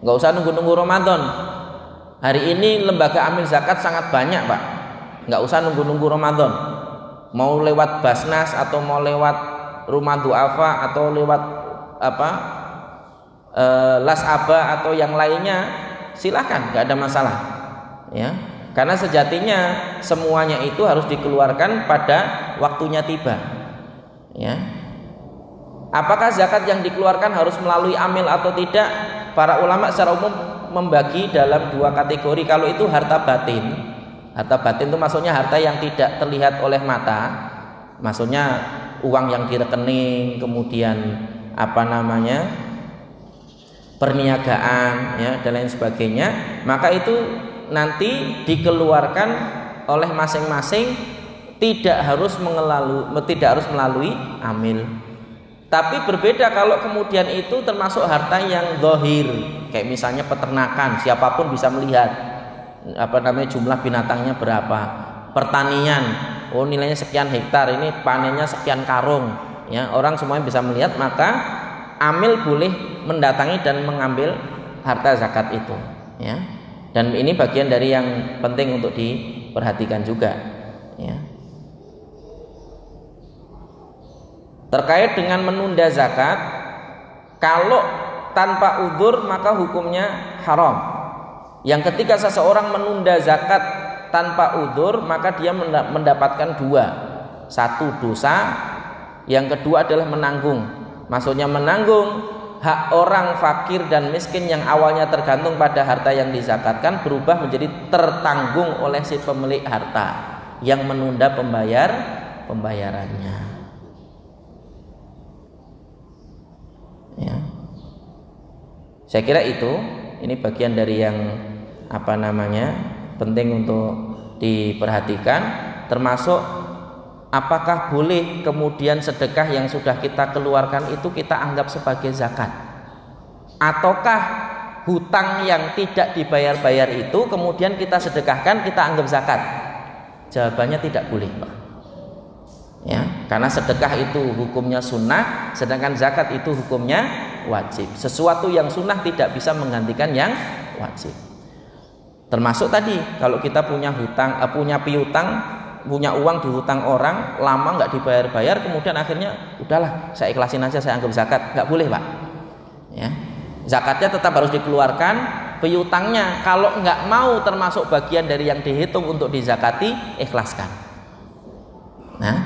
Nggak usah nunggu-nunggu Ramadan. Hari ini lembaga amil zakat sangat banyak, Pak. Nggak usah nunggu-nunggu Ramadan. Mau lewat Basnas atau mau lewat Rumah Du'afa atau lewat Las Aba atau yang lainnya, silakan, nggak ada masalah. Ya, karena sejatinya semuanya itu harus dikeluarkan pada waktunya tiba. Ya. Apakah zakat yang dikeluarkan harus melalui amil atau tidak? Para ulama secara umum membagi dalam 2 kategori. Kalau itu harta batin itu maksudnya harta yang tidak terlihat oleh mata, maksudnya uang yang di rekening, kemudian perniagaan, ya, dan lain sebagainya, maka itu nanti dikeluarkan oleh masing-masing, tidak harus melalui amil. Tapi berbeda kalau kemudian itu termasuk harta yang zahir, kayak misalnya peternakan, siapapun bisa melihat jumlah binatangnya berapa. Pertanian, nilainya sekian hektar, ini panennya sekian karung, ya, orang semuanya bisa melihat, maka amil boleh mendatangi dan mengambil harta zakat itu, ya. Dan ini bagian dari yang penting untuk diperhatikan juga, ya. Terkait dengan menunda zakat, kalau tanpa udzur maka hukumnya haram. Yang ketika seseorang menunda zakat tanpa udzur, maka dia mendapatkan 2. 1 dosa, yang kedua adalah menanggung. Maksudnya menanggung hak orang fakir dan miskin yang awalnya tergantung pada harta yang dizakatkan berubah menjadi tertanggung oleh si pemilik harta yang menunda pembayarannya. Ya. Saya kira ini bagian dari yang penting untuk diperhatikan, termasuk apakah boleh kemudian sedekah yang sudah kita keluarkan itu kita anggap sebagai zakat. Ataukah hutang yang tidak dibayar-bayar itu kemudian kita sedekahkan, kita anggap zakat? Jawabannya tidak boleh, Pak. Ya, karena sedekah itu hukumnya sunnah, sedangkan zakat itu hukumnya wajib. Sesuatu yang sunnah tidak bisa menggantikan yang wajib. Termasuk tadi kalau kita punya hutang, punya piutang, punya uang dihutang orang, lama nggak dibayar-bayar, kemudian akhirnya udahlah saya ikhlasin aja, saya anggap zakat, nggak boleh, Pak. Ya, zakatnya tetap harus dikeluarkan. Piutangnya kalau nggak mau termasuk bagian dari yang dihitung untuk dizakati, ikhlaskan. Nah,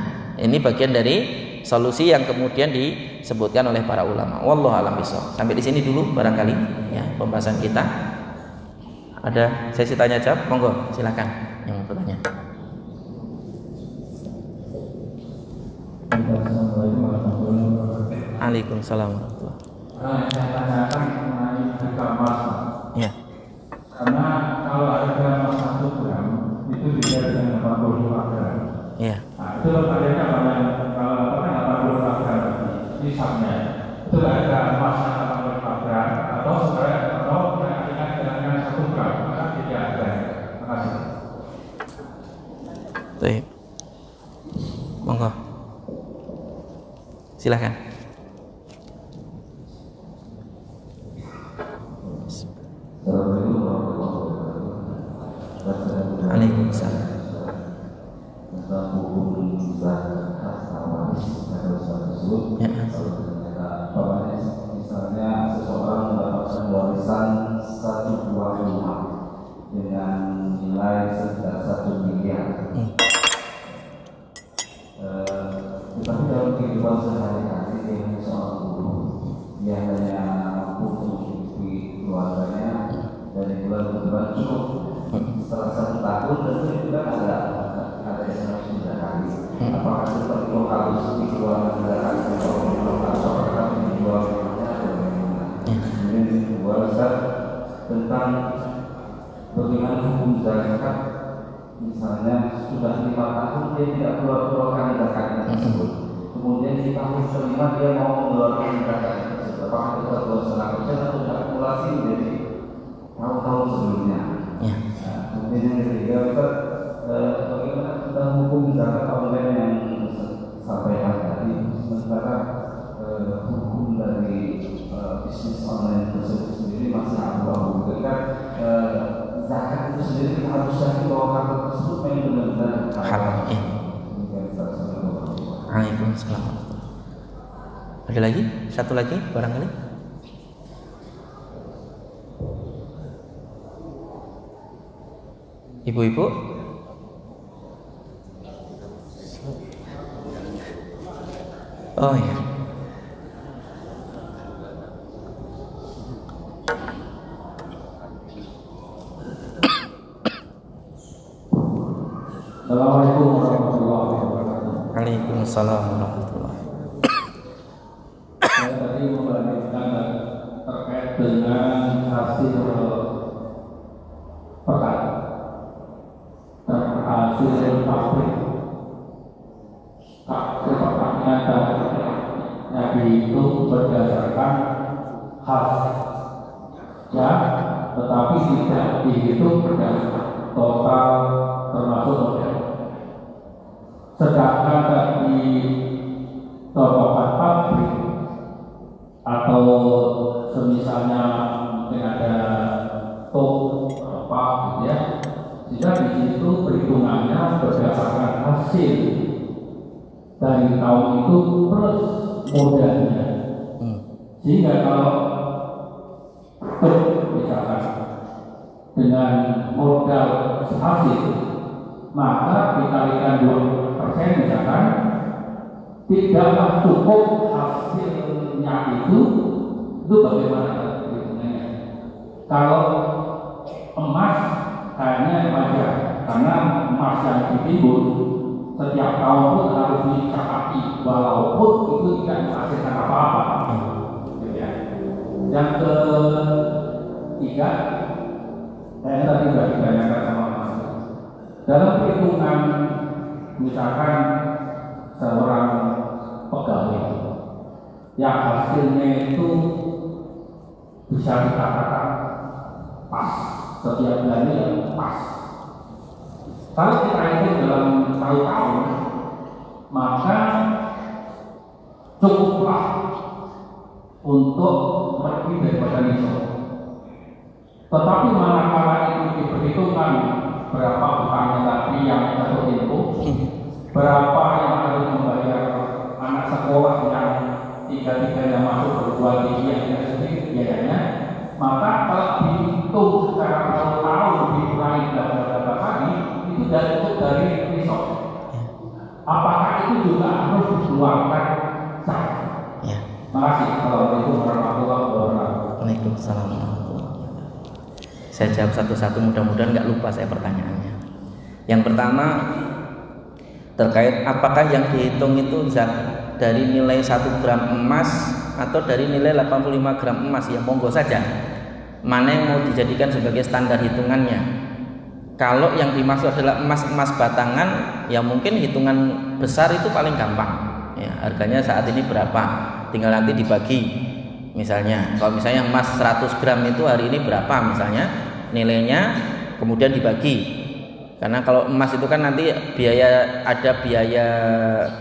ini bagian dari solusi yang kemudian disebutkan oleh para ulama. Wallahu a'lam bishawab. Sampai di sini dulu barangkali ya pembahasan kita. Ada sesi tanya jawab, monggo silakan yang mau bertanya. Waalaikumsalam warahmatullahi wabarakatuh. Saya tanyakan mengenai harga emas. Ya. Karena kalau harga emas 1 gram itu bisa dengan 85 gram. Iya. Nah, itu adanya kalau 85 gram hisapnya itu harga emas 85 gram atau dengan 1 gram maka tidak ada. Terima kasih. Baik. Monggo. Silakan. Waalaikumsalam. Tentang hukum zakat sama tersebut, misalnya seseorang mendapatkan warisan 1 buah rumah dengan nilai sekitar 1 miliar. Tetapi dalam kehidupan sehari-hari dia seorang guru, dia hanya mampu menghidupi keluarganya dari bulan-bulan cukup. Setelah 1 tahun tentu juga ada yang harus didalami. Apakah seperti itu harus dikeluarkan zakat atau akan dijual rumahnya atau bagaimana? Kemudian yang kedua, Ustaz, tentang bagaimana hukum zakat. Misalnya sudah 5 tahun dia tidak keluarkan zakatnya tersebut. Kemudian di tahun kelima dia mau mengeluarkan zakatnya tersebut. Apakah kita 2,5% atau akumulasi menjadi tahun-tahun sebelumnya? Kemudian yang ketiga, Ustaz, bagaimana tentang hukum zakat online yang disampaikan tadi, sementara hukum dari bisnis online tersebut sendiri masih abu-abu. Kan zakat itu sendiri harus yakin bahwa harta tersebut memang benar-benar halal. Waalaikumsalam. Ada lagi? Satu lagi barangkali? Ibu-ibu? Oh ya. Assalamualaikum warahmatullahi wabarakatuh. Waalaikumsalam warahmatullahi wabarakatuh. Saya tadi membandingkan terkait dengan hasil pekan, hasil pabrik, pekannya yang dihitung berdasarkan hasil, ya, tetapi tidak dihitung berdasarkan total termasuk modal. Sedangkan dari tokokan pabrik atau semisalnya mungkin ada toko apa gitu ya, sehingga di situ perhitungannya berdasarkan hasil dari tahun itu plus modalnya. Sehingga kalau misalkan dengan modal hasil maka dikalikan 2% misalkan tidaklah cukup hasilnya itu bagaimana hitungannya? Kalau emas kayaknya wajar karena emas yang ditimbun setiap tahun pun harus dicakati walaupun itu tidak menghasilkan apa-apa. Yang ketiga, saya tadi sudah ditanyakan sama Mas. Dalam perhitungan misalkan seorang pegawai yang hasilnya itu bisa dikatakan pas, setiap bulannya yang pas. Kalau kita hitung dalam tahun-tahun, maka cukuplah untuk lebih daripada nisab. Tetapi manakala itu diperhitungkan berapa utangnya tadi yang jatuh tempo, berapa yang harus membayar anak sekolah yang tiga-tiganya masuk berbuat tinggi yang tidak sedikit biayanya, maka kalau dihitung secara tahun-tahun dikurangi berapa kali, itu sudah cukup dari nisab. Apakah itu juga harus dikeluarkan zakat? Ya. Makasih. Assalamualaikum warahmatullahi wabarakatuh. Waalaikumsalam. Saya jawab satu-satu, mudah-mudahan nggak lupa saya pertanyaannya. Yang pertama terkait apakah yang dihitung itu dari nilai 1 gram emas atau dari nilai 85 gram emas, ya monggo saja. Mana yang mau dijadikan sebagai standar hitungannya? Kalau yang dimaksud adalah emas batangan, ya mungkin hitungan besar itu paling gampang. Ya, harganya saat ini berapa? Tinggal nanti dibagi. Misalnya, kalau misalnya emas 100 gram itu hari ini berapa misalnya nilainya, kemudian dibagi. Karena kalau emas itu kan nanti ada biaya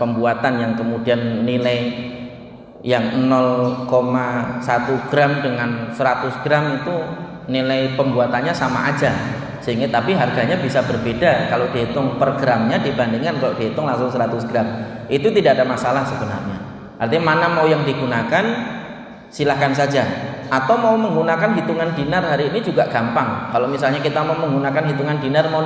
pembuatan yang kemudian nilai yang 0,1 gram dengan 100 gram itu nilai pembuatannya sama aja. Sehingga tapi harganya bisa berbeda kalau dihitung per gramnya dibandingkan kalau dihitung langsung 100 gram. Itu tidak ada masalah sebenarnya. Artinya mana mau yang digunakan silahkan saja, atau mau menggunakan hitungan dinar hari ini juga gampang. Kalau misalnya kita mau menggunakan hitungan dinar, mau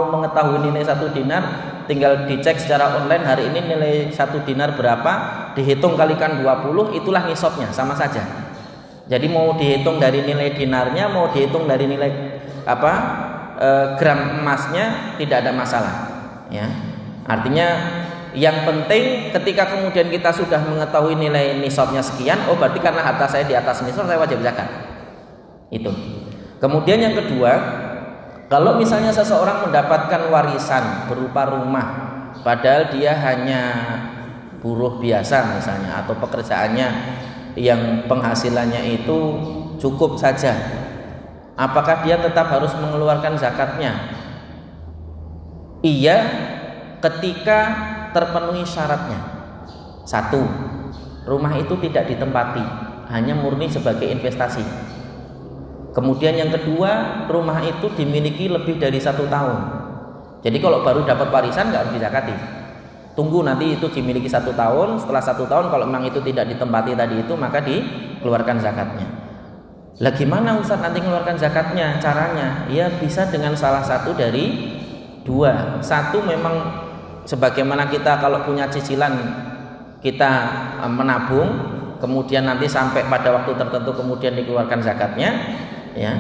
mengetahui nilai 1 dinar, tinggal dicek secara online hari ini nilai 1 dinar berapa, dihitung kalikan 20, itulah nisabnya, sama saja. Jadi mau dihitung dari nilai dinarnya, mau dihitung dari nilai gram emasnya, tidak ada masalah. Ya, artinya yang penting ketika kemudian kita sudah mengetahui nilai nisabnya sekian, oh berarti karena harta saya di atas nisab saya wajib zakat. Itu. Kemudian yang kedua, kalau misalnya seseorang mendapatkan warisan berupa rumah, padahal dia hanya buruh biasa misalnya, atau pekerjaannya yang penghasilannya itu cukup saja, apakah dia tetap harus mengeluarkan zakatnya? Iya, ketika terpenuhi syaratnya. 1, rumah itu tidak ditempati, hanya murni sebagai investasi. Kemudian yang kedua, rumah itu dimiliki lebih dari 1 tahun. Jadi kalau baru dapat warisan nggak harus dizakati. Tunggu nanti itu dimiliki 1 tahun, setelah 1 tahun kalau memang itu tidak ditempati tadi itu, maka dikeluarkan zakatnya. Lah gimana Ustaz nanti mengeluarkan zakatnya? Caranya ya bisa dengan salah satu dari 2. 1, memang sebagaimana kita kalau punya cicilan kita menabung, kemudian nanti sampai pada waktu tertentu kemudian dikeluarkan zakatnya, ya.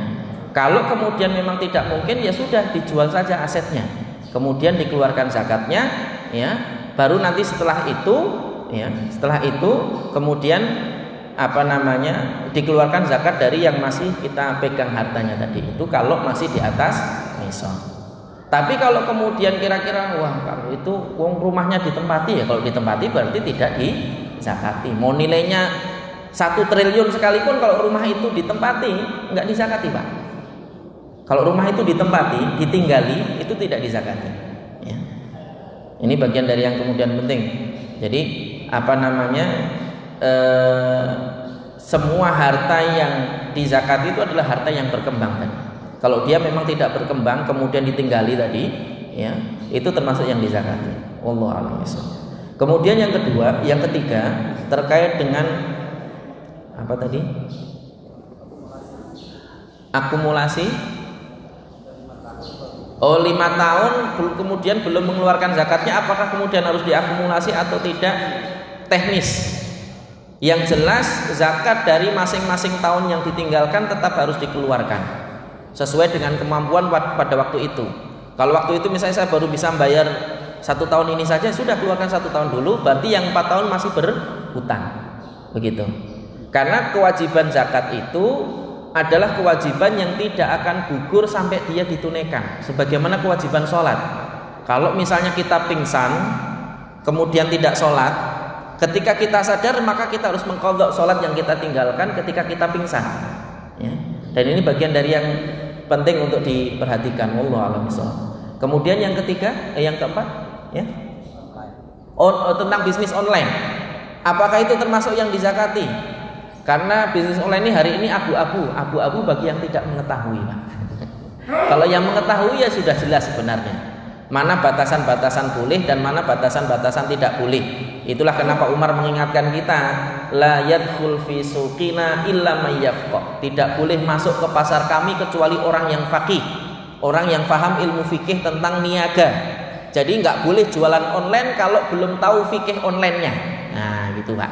Kalau kemudian memang tidak mungkin, ya sudah dijual saja asetnya, kemudian dikeluarkan zakatnya, ya. Baru nanti setelah itu, ya, kemudian dikeluarkan zakat dari yang masih kita pegang hartanya tadi itu kalau masih di atas nisab. Tapi kalau kemudian kira-kira kalau itu rumahnya ditempati, ya kalau ditempati berarti tidak dizakati. Mau nilainya 1 triliun sekalipun kalau rumah itu ditempati enggak dizakati, Pak. Kalau rumah itu ditempati, ditinggali, itu tidak dizakati. Ya. Ini bagian dari yang kemudian penting. Jadi semua harta yang dizakati itu adalah harta yang berkembang tadi. Kalau dia memang tidak berkembang kemudian ditinggali tadi, ya, itu termasuk yang dizakati. Wallahu a'lam bishawab. Kemudian yang ketiga terkait dengan apa tadi? Akumulasi. 5 tahun kemudian belum mengeluarkan zakatnya, apakah kemudian harus diakumulasi atau tidak? Teknis. Yang jelas zakat dari masing-masing tahun yang ditinggalkan tetap harus dikeluarkan sesuai dengan kemampuan pada waktu itu. Kalau waktu itu misalnya saya baru bisa bayar 1 tahun ini saja, sudah keluarkan 1 tahun dulu, berarti yang 4 tahun masih berhutang. Begitu. Karena kewajiban zakat itu adalah kewajiban yang tidak akan gugur sampai dia ditunaikan. Sebagaimana kewajiban sholat. Kalau misalnya kita pingsan, kemudian tidak sholat, ketika kita sadar maka kita harus mengqadha sholat yang kita tinggalkan ketika kita pingsan. Dan ini bagian dari yang penting untuk diperhatikan. Wallahu a'lam bishawab. Kemudian yang ketiga, yang keempat, ya, tentang bisnis online. Apakah itu termasuk yang dizakati? Karena bisnis online ini hari ini abu-abu bagi yang tidak mengetahui. Kalau yang mengetahui ya sudah jelas sebenarnya mana batasan-batasan boleh dan mana batasan-batasan tidak boleh. Itulah kenapa Umar mengingatkan kita, la yadkhul fi suqina illa may yafqah. Tidak boleh masuk ke pasar kami kecuali orang yang faqih, orang yang paham ilmu fikih tentang niaga. Jadi nggak boleh jualan online kalau belum tahu fikih online-nya. Nah, gitu Pak.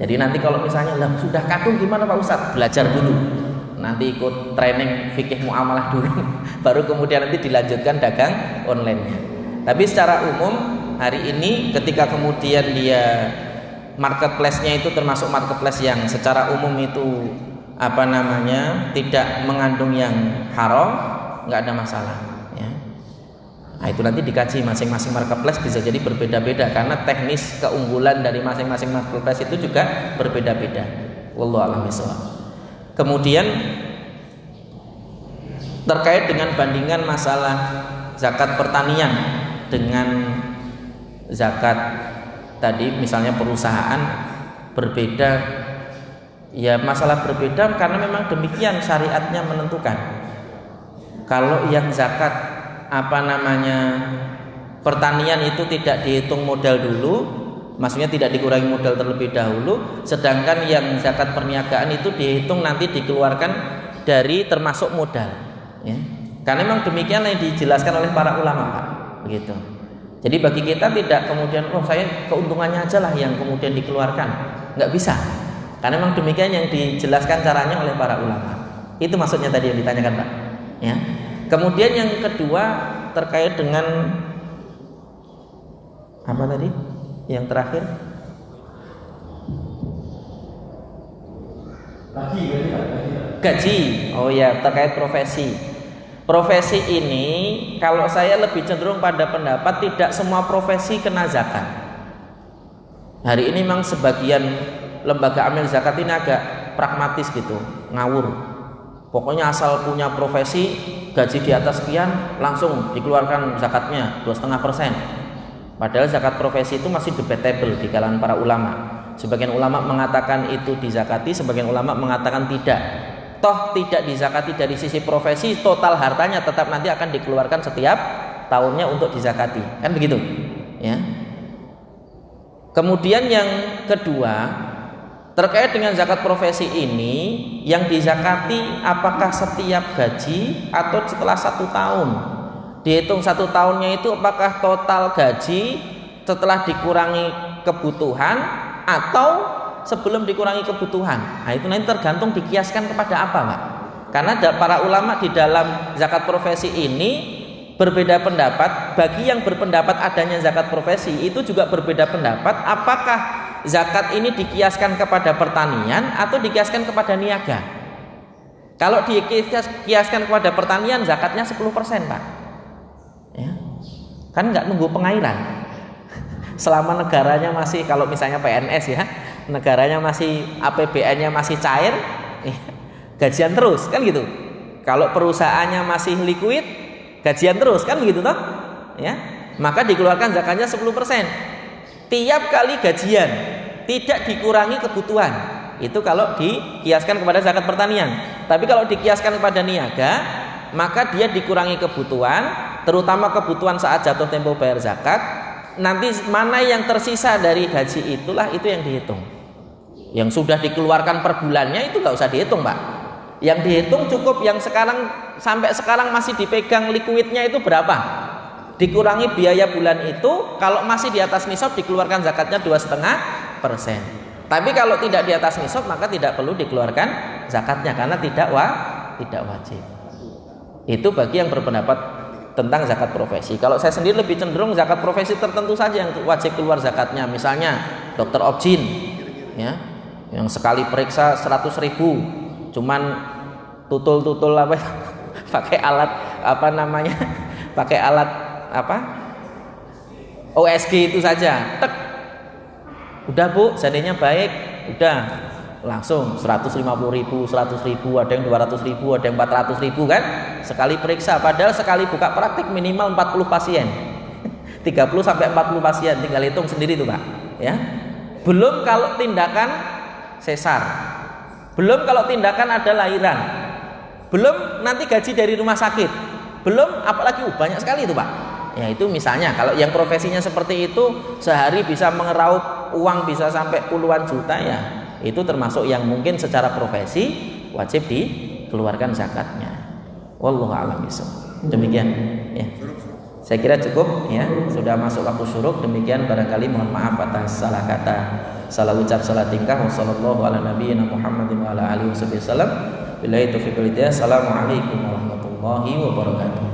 Jadi nanti kalau misalnya lah sudah kadung gimana Pak Ustadz? Belajar dulu. Nanti ikut training fikih muamalah dulu, baru kemudian nanti dilanjutkan dagang online-nya. Tapi secara umum hari ini ketika kemudian dia marketplace-nya itu termasuk marketplace yang secara umum itu tidak mengandung yang haram, nggak ada masalah. Ya. Nah itu nanti dikaji masing-masing marketplace bisa jadi berbeda-beda karena teknis keunggulan dari masing-masing marketplace itu juga berbeda-beda. Wallahu a'lam bishawab. Kemudian terkait dengan bandingan masalah zakat pertanian dengan zakat tadi, misalnya perusahaan berbeda, ya masalah berbeda karena memang demikian syariatnya menentukan. Kalau yang zakat pertanian itu tidak dihitung modal dulu, maksudnya tidak dikurangi modal terlebih dahulu, sedangkan yang zakat perniagaan itu dihitung nanti dikeluarkan dari termasuk modal, ya. Karena memang demikian yang dijelaskan oleh para ulama, Pak, begitu. Jadi bagi kita tidak kemudian saya keuntungannya aja lah yang kemudian dikeluarkan, nggak bisa. Karena memang demikian yang dijelaskan caranya oleh para ulama. Itu maksudnya tadi yang ditanyakan, Pak. Ya. Kemudian yang kedua terkait dengan apa tadi? Yang terakhir gaji. Oh ya, terkait profesi. Profesi ini kalau saya lebih cenderung pada pendapat tidak semua profesi kena zakat. Hari ini memang sebagian lembaga amil zakat ini agak pragmatis gitu, ngawur. Pokoknya asal punya profesi, gaji di atas sekian langsung dikeluarkan zakatnya 2,5%. Padahal zakat profesi itu masih debatable di kalangan para ulama. Sebagian ulama mengatakan itu dizakati, sebagian ulama mengatakan tidak. Toh tidak dizakati dari sisi profesi, total hartanya tetap nanti akan dikeluarkan setiap tahunnya untuk dizakati. Kan begitu? Ya. Kemudian yang kedua, terkait dengan zakat profesi ini, yang dizakati apakah setiap gaji atau setelah 1 tahun? Dihitung 1 tahunnya itu apakah total gaji setelah dikurangi kebutuhan atau sebelum dikurangi kebutuhan. Nah itu nanti tergantung dikiaskan kepada apa, Pak. Karena para ulama di dalam zakat profesi ini berbeda pendapat. Bagi yang berpendapat adanya zakat profesi itu juga berbeda pendapat apakah zakat ini dikiaskan kepada pertanian atau dikiaskan kepada niaga. Kalau dikiaskan kepada pertanian zakatnya 10%, Pak. Ya. Kan nggak nunggu pengairan. Selama negaranya masih, kalau misalnya PNS ya, negaranya masih APBN-nya masih cair, gajian terus kan gitu. Kalau perusahaannya masih liquid, gajian terus kan begitu toh? Ya. Maka dikeluarkan zakatnya 10%. Tiap kali gajian, tidak dikurangi kebutuhan. Itu kalau dikiaskan kepada zakat pertanian. Tapi kalau dikiaskan kepada niaga, maka dia dikurangi kebutuhan, terutama kebutuhan saat jatuh tempo bayar zakat. Nanti mana yang tersisa dari gaji itulah itu yang dihitung. Yang sudah dikeluarkan per bulannya itu nggak usah dihitung, Pak. Yang dihitung cukup yang sekarang sampai sekarang masih dipegang liquidnya itu berapa. Dikurangi biaya bulan itu, kalau masih di atas nisab dikeluarkan zakatnya 2,5%. Tapi kalau tidak di atas nisab maka tidak perlu dikeluarkan zakatnya karena tidak wajib. Itu bagi yang berpendapat tentang zakat profesi. Kalau saya sendiri lebih cenderung zakat profesi tertentu saja yang wajib keluar zakatnya. Misalnya dokter objin, ya, yang sekali periksa 100.000, cuman tutul apa, pakai alat apa namanya, pakai alat apa, OSG itu saja. Tek, udah Bu, seandainya baik, udah langsung 150.000, 100.000, ada yang 200.000, ada yang 400.000 kan sekali periksa, padahal sekali buka praktik minimal 40 pasien 30 sampai 40 pasien, tinggal hitung sendiri tuh Pak ya. Belum kalau tindakan sesar, belum kalau tindakan ada lahiran, belum nanti gaji dari rumah sakit, belum apalagi banyak sekali itu Pak ya. Itu misalnya kalau yang profesinya seperti itu sehari bisa mengeraup uang bisa sampai puluhan juta ya, itu termasuk yang mungkin secara profesi wajib dikeluarkan zakatnya. Wallahu a'lam bishawab. Demikian ya. Saya kira cukup ya, sudah masuk waktu syuruk. Demikian, barangkali mohon maaf atas salah kata, salah ucap, salah tingkah. Wassallallahu ala nabiyyina Muhammadin wa ala alihi wasallam. Billahi taufiq wal hidayah. Assalamualaikum warahmatullahi wabarakatuh.